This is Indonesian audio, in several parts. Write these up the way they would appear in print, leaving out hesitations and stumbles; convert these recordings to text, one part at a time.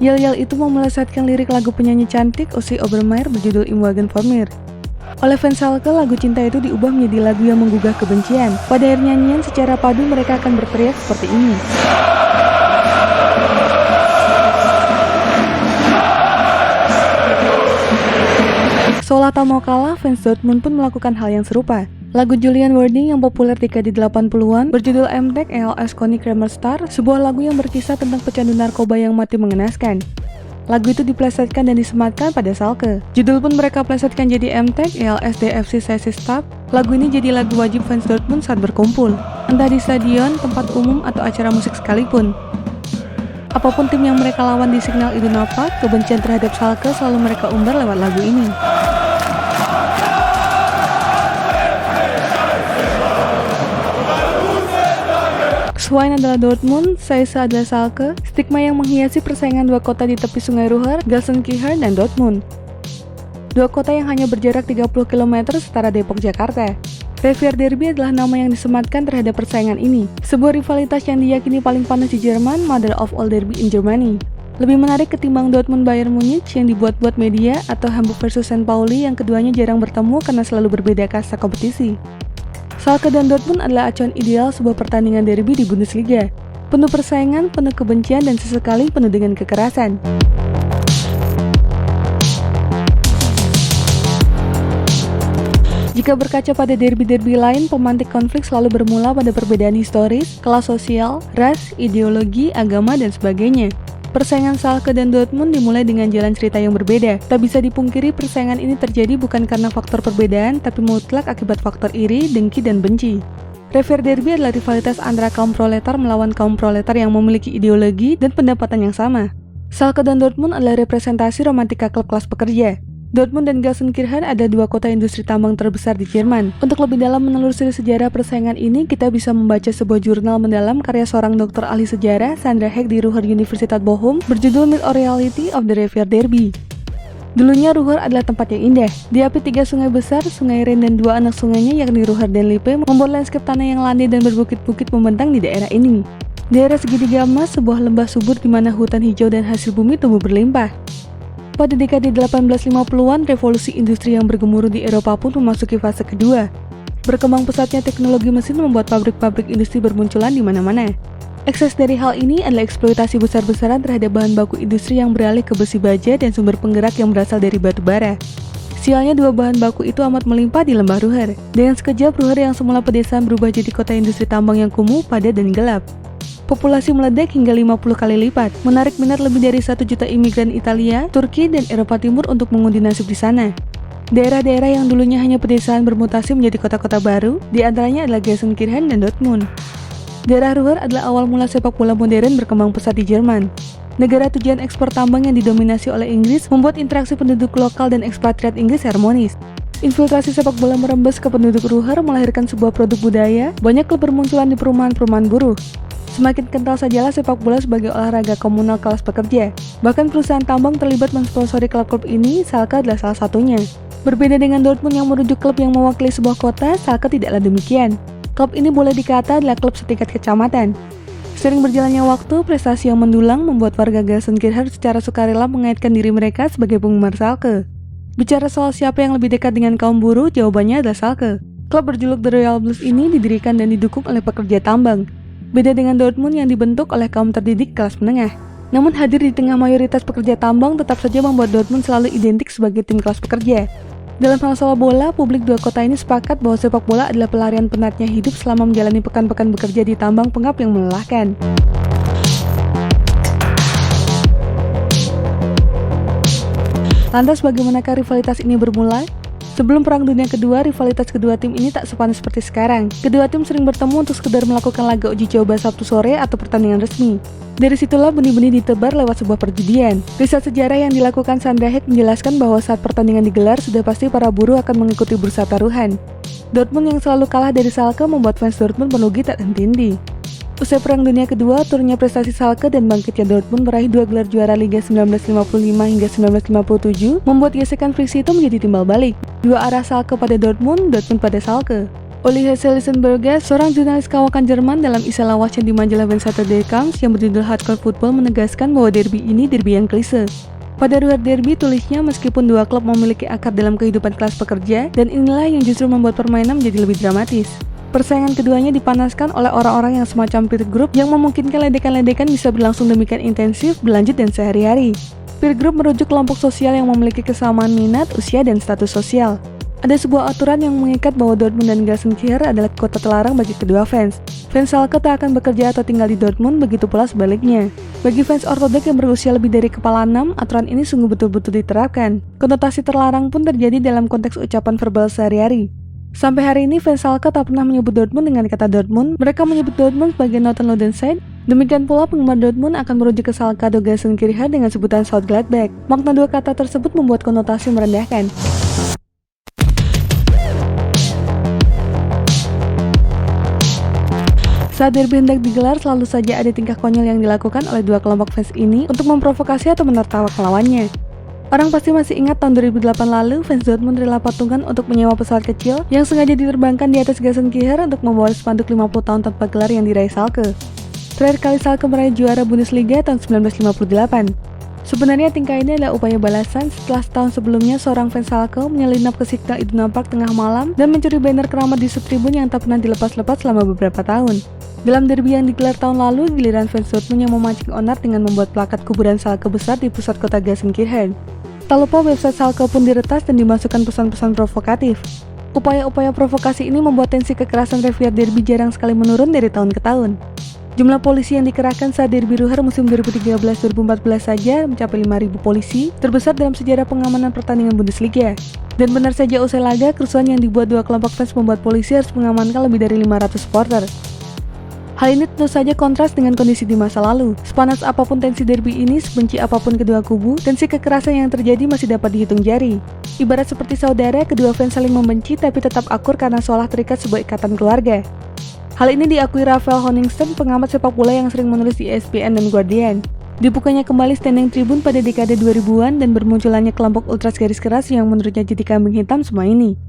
Yel-yel itu memelesetkan lirik lagu penyanyi cantik Uschi Obermeier berjudul Im Wagen vor mir. Oleh fans Schalke, lagu cinta itu diubah menjadi lagu yang menggugah kebencian. Pada akhir nyanyian, secara padu mereka akan berteriak seperti ini. Seolah tak mau kalah, fans Dortmund pun melakukan hal yang serupa. Lagu Julian Warding yang populer di dekade 80-an berjudul MTech ELS Conny Kramer Star, sebuah lagu yang berkisah tentang pecandu narkoba yang mati mengenaskan. Lagu itu diplesetkan dan disematkan pada Schalke. Judul pun mereka plesetkan jadi MTech ELS DFC Sesi Stap. Lagu ini jadi lagu wajib fans Dortmund saat berkumpul, entah di stadion, tempat umum, atau acara musik sekalipun. Apapun tim yang mereka lawan di Signal Iduna Park, kebencian terhadap Schalke selalu mereka umbar lewat lagu ini. Schwein adalah Dortmund, Saisse adalah Schalke, stigma yang menghiasi persaingan dua kota di tepi sungai Ruhr, Gelsenkirchen, dan Dortmund. Dua kota yang hanya berjarak 30 km setara Depok, Jakarta. Revier Derby adalah nama yang disematkan terhadap persaingan ini, sebuah rivalitas yang diyakini paling panas di Jerman, mother of all derby in Germany. Lebih menarik ketimbang Dortmund Bayern Munich yang dibuat-buat media, atau Hamburg versus St. Pauli yang keduanya jarang bertemu karena selalu berbeda kasta kompetisi. Schalke dan Dortmund adalah acuan ideal sebuah pertandingan derby di Bundesliga. Penuh persaingan, penuh kebencian, dan sesekali penuh dengan kekerasan. Jika berkaca pada derby-derby lain, pemantik konflik selalu bermula pada perbedaan historis, kelas sosial, ras, ideologi, agama, dan sebagainya. Persaingan Schalke dan Dortmund dimulai dengan jalan cerita yang berbeda. Tak bisa dipungkiri persaingan ini terjadi bukan karena faktor perbedaan, tapi mutlak akibat faktor iri, dengki, dan benci. Revier Derby adalah rivalitas antara kaum proletar melawan kaum proletar yang memiliki ideologi dan pendapatan yang sama. Schalke dan Dortmund adalah representasi romantika klub kelas pekerja. Dortmund dan Gelsenkirchen adalah dua kota industri tambang terbesar di Jerman. Untuk lebih dalam menelusuri sejarah persaingan ini, kita bisa membaca sebuah jurnal mendalam karya seorang dokter ahli sejarah, Sandra Heck di Ruhr Universitat Bochum, berjudul Myth or Reality of the Revier Derby. Dulunya Ruhr adalah tempat yang indah. Diapit 3 sungai besar, Sungai Rhein dan 2 anak sungainya yakni Ruhr dan Lippe, membuat lanskap tanah yang landai dan berbukit-bukit membentang di daerah ini. Daerah segitiga emas, sebuah lembah subur di mana hutan hijau dan hasil bumi tumbuh berlimpah. Pada dekade 1850-an, revolusi industri yang bergemuruh di Eropa pun memasuki fase kedua. Berkembang pesatnya teknologi mesin membuat pabrik-pabrik industri bermunculan di mana-mana. Ekses dari hal ini adalah eksploitasi besar-besaran terhadap bahan baku industri yang beralih ke besi baja dan sumber penggerak yang berasal dari batu bara. Sialnya dua bahan baku itu amat melimpah di lembah Ruhr. Dengan sekejap, Ruhr yang semula pedesaan berubah jadi kota industri tambang yang kumuh, padat, dan gelap. Populasi meledak hingga 50 kali lipat, menarik minat lebih dari 1 juta imigran Italia, Turki, dan Eropa Timur untuk mengundi nasib di sana. Daerah-daerah yang dulunya hanya pedesaan bermutasi menjadi kota-kota baru, di antaranya adalah Gelsenkirchen dan Dortmund. Daerah Ruhr adalah awal mula sepak bola modern berkembang pesat di Jerman. Negara tujuan ekspor tambang yang didominasi oleh Inggris membuat interaksi penduduk lokal dan ekspatriat Inggris harmonis. Infiltrasi sepak bola merembes ke penduduk Ruhr melahirkan sebuah produk budaya, banyak klub bermunculan di perumahan-perumahan buruh. Semakin kental sajalah sepak bola sebagai olahraga komunal kelas pekerja. Bahkan perusahaan tambang terlibat mensponsori klub-klub ini, Schalke adalah salah satunya. Berbeda dengan Dortmund yang merujuk klub yang mewakili sebuah kota, Schalke tidaklah demikian. Klub ini boleh dikata adalah klub setingkat kecamatan. Sering berjalannya waktu, prestasi yang mendulang membuat warga Gelsenkirchen secara sukarela mengaitkan diri mereka sebagai penggemar Schalke. Bicara soal siapa yang lebih dekat dengan kaum buruh, jawabannya adalah Schalke. Klub berjuluk The Royal Blues ini didirikan dan didukung oleh pekerja tambang. Beda dengan Dortmund yang dibentuk oleh kaum terdidik kelas menengah. Namun hadir di tengah mayoritas pekerja tambang tetap saja membuat Dortmund selalu identik sebagai tim kelas pekerja. Dalam hal soal bola, publik dua kota ini sepakat bahwa sepak bola adalah pelarian penatnya hidup selama menjalani pekan-pekan bekerja di tambang pengap yang melelahkan. Lantas bagaimanakah rivalitas ini bermula? Sebelum Perang Dunia Kedua, rivalitas kedua tim ini tak sepanas seperti sekarang. Kedua tim sering bertemu untuk sekedar melakukan laga uji coba Sabtu sore atau pertandingan resmi. Dari situlah benih-benih ditebar lewat sebuah perjudian. Riset sejarah yang dilakukan Sandra Heck menjelaskan bahwa saat pertandingan digelar, sudah pasti para buruh akan mengikuti bursa taruhan. Dortmund yang selalu kalah dari Schalke membuat fans Dortmund merugi tak henti-henti. Usai Perang Dunia Kedua, turunnya prestasi Schalke dan bangkitnya Dortmund meraih 2 gelar juara Liga 1955 hingga 1957 membuat gesekan friksi itu menjadi timbal balik. Dua arah Schalke pada Dortmund pada Schalke. Uli Hesselsenberger, seorang jurnalis kawakan Jerman dalam istilah wacana di majalah Welt Saturday Comes yang berjudul Hardcore Football menegaskan bahwa derby ini derby yang klise. Pada Ruhr Derby tulisnya, meskipun dua klub memiliki akar dalam kehidupan kelas pekerja, dan inilah yang justru membuat permainan menjadi lebih dramatis. Persaingan keduanya dipanaskan oleh orang-orang yang semacam peer group yang memungkinkan ledekan-ledekan bisa berlangsung demikian intensif, berlanjut dan sehari-hari. Peer group merujuk kelompok sosial yang memiliki kesamaan minat, usia, dan status sosial. Ada sebuah aturan yang mengikat bahwa Dortmund dan Gelsenkirchen adalah kota terlarang bagi kedua fans. Fans Schalke tak akan bekerja atau tinggal di Dortmund, begitu pula sebaliknya. Bagi fans ortodoks yang berusia lebih dari kepala 6, aturan ini sungguh betul-betul diterapkan. Konotasi terlarang pun terjadi dalam konteks ucapan verbal sehari-hari. Sampai hari ini, fans Schalke tak pernah menyebut Dortmund dengan kata Dortmund, mereka menyebut Dortmund sebagai Notenlodenside. Demikian pula penggemar Dortmund akan merujuk ke Schalke atau Gelsenkirchen dengan sebutan South-Gladbach. Makna dua kata tersebut membuat konotasi merendahkan. Saat derby hendak digelar, selalu saja ada tingkah konyol yang dilakukan oleh dua kelompok fans ini untuk memprovokasi atau menertawakan lawannya. Orang pasti masih ingat tahun 2008 lalu, fans Dortmund rela patungan untuk menyewa pesawat kecil yang sengaja diterbangkan di atas Gelsenkirchen untuk membawa spanduk 50 tahun tanpa gelar yang diraih Schalke. Terakhir kali Schalke meraih juara Bundesliga tahun 1958. Sebenarnya tingkah ini adalah upaya balasan setelah setahun sebelumnya seorang fans Schalke menyelinap ke Signal Iduna Park tengah malam dan mencuri banner keramat di subtribun yang tak pernah dilepas-lepas selama beberapa tahun. Dalam derby yang digelar tahun lalu, giliran fans Dortmund yang memancing onar dengan membuat plakat kuburan Schalke besar di pusat kota Gelsenkirchen. Tak lupa website Schalke pun diretas dan dimasukkan pesan-pesan provokatif. Upaya-upaya provokasi ini membuat tensi kekerasan revier derby jarang sekali menurun dari tahun ke tahun. Jumlah polisi yang dikerahkan saat derby Ruhr musim 2013-2014 saja mencapai 5.000 polisi, terbesar dalam sejarah pengamanan pertandingan Bundesliga. Dan benar saja usai laga, kerusuhan yang dibuat dua kelompok fans membuat polisi harus mengamankan lebih dari 500 supporter. Hal ini tentu saja kontras dengan kondisi di masa lalu. Sepanas apapun tensi derby ini, sebenci apapun kedua kubu, tensi kekerasan yang terjadi masih dapat dihitung jari. Ibarat seperti saudara, kedua fans saling membenci tapi tetap akur karena seolah terikat sebuah ikatan keluarga. Hal ini diakui Raphael Honningsten, pengamat sepak bola yang sering menulis di ESPN dan Guardian. Dibukanya kembali standing tribun pada dekade 2000-an dan bermunculannya kelompok ultras garis keras yang menurutnya jadi kambing hitam semua ini.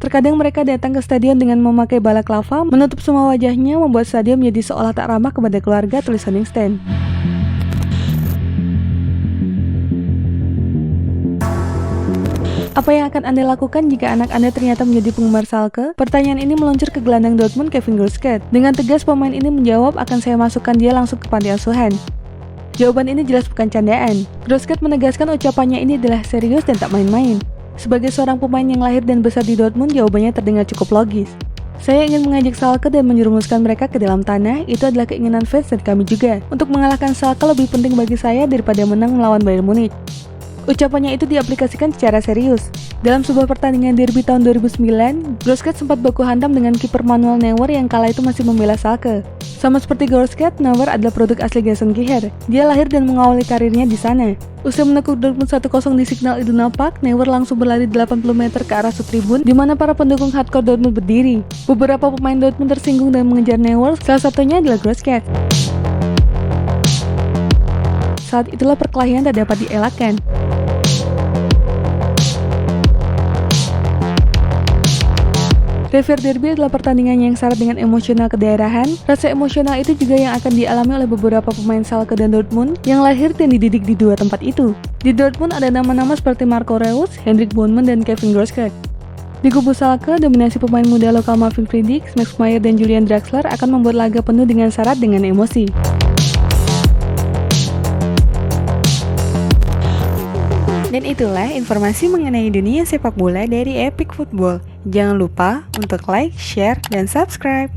Terkadang mereka datang ke stadion dengan memakai balaklava, menutup semua wajahnya, membuat stadion menjadi seolah tak ramah kepada keluarga, tulis Honningsten. Apa yang akan Anda lakukan jika anak Anda ternyata menjadi penggemar Schalke? Pertanyaan ini meluncur ke gelandang Dortmund Kevin Grossgard. Dengan tegas pemain ini menjawab, akan saya masukkan dia langsung ke panti asuhan. Jawaban ini jelas bukan candaan. Grossgard menegaskan ucapannya ini adalah serius dan tak main-main. Sebagai seorang pemain yang lahir dan besar di Dortmund, jawabannya terdengar cukup logis. Saya ingin mengajak Schalke dan menjerumuskan mereka ke dalam tanah, itu adalah keinginan fans dan kami juga. Untuk mengalahkan Schalke lebih penting bagi saya daripada menang melawan Bayern Munich. Ucapannya itu diaplikasikan secara serius. Dalam sebuah pertandingan derby tahun 2009, Grossgard sempat baku hantam dengan kiper Manuel Neuer yang kala itu masih membela Schalke. Sama seperti Grossgard, Neuer adalah produk asli Gelsenkirchen. Dia lahir dan mengawali karirnya di sana. Usai menekuk Dortmund 1-0 di Signal Iduna Park, Neuer langsung berlari 80 meter ke arah subtribun, di mana para pendukung hardcore Dortmund berdiri. Beberapa pemain Dortmund tersinggung dan mengejar Neuer, salah satunya adalah Grossgard. Saat itulah perkelahian tak dapat dielakkan. Revier Derby adalah pertandingan yang syarat dengan emosional kedaerahan. Rasa emosional itu juga yang akan dialami oleh beberapa pemain Schalke dan Dortmund yang lahir dan dididik di dua tempat itu. Di Dortmund ada nama-nama seperti Marco Reus, Hendrik Bouwman, dan Kevin Grossgard. Di kubu Schalke, dominasi pemain muda lokal Marvin Friedrich, Max Meyer, dan Julian Draxler akan membuat laga penuh dengan syarat dengan emosi. Dan itulah informasi mengenai dunia sepak bola dari Epic Football. Jangan lupa untuk like, share, dan subscribe.